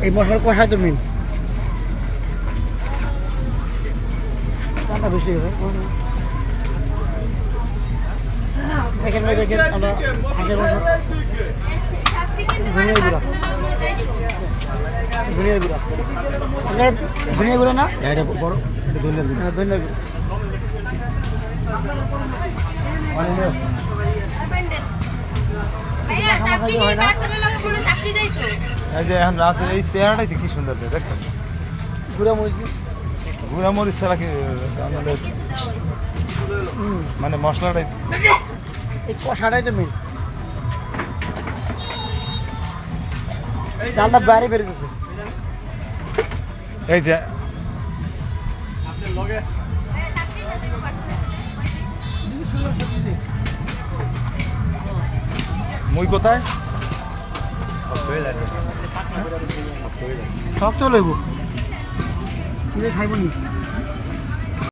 এই মশলার কষায় তো মিন চাটা বেশি গেছে দেখেন ভাই দেখেন আমরা হাঁসের মাংস ধনিয়া গুঁড়া ধনিয়া গুঁড়া আপনার ধনিয়া গুঁড়া না এটা বড় এটা ধনিয়া গুঁড়া ধনিয়া গুঁড়া এই যে এখন রাসের এই চেহারাটাই কি সুন্দর দেখছেন গুঁড়া মরিচ ছাড়া কি মানে মশলাটাই এই কষাটাই তো মেন চালটা বাইরে বেরিয়েছে এই যে মুই কোথায় সব তো লইব খাইব নি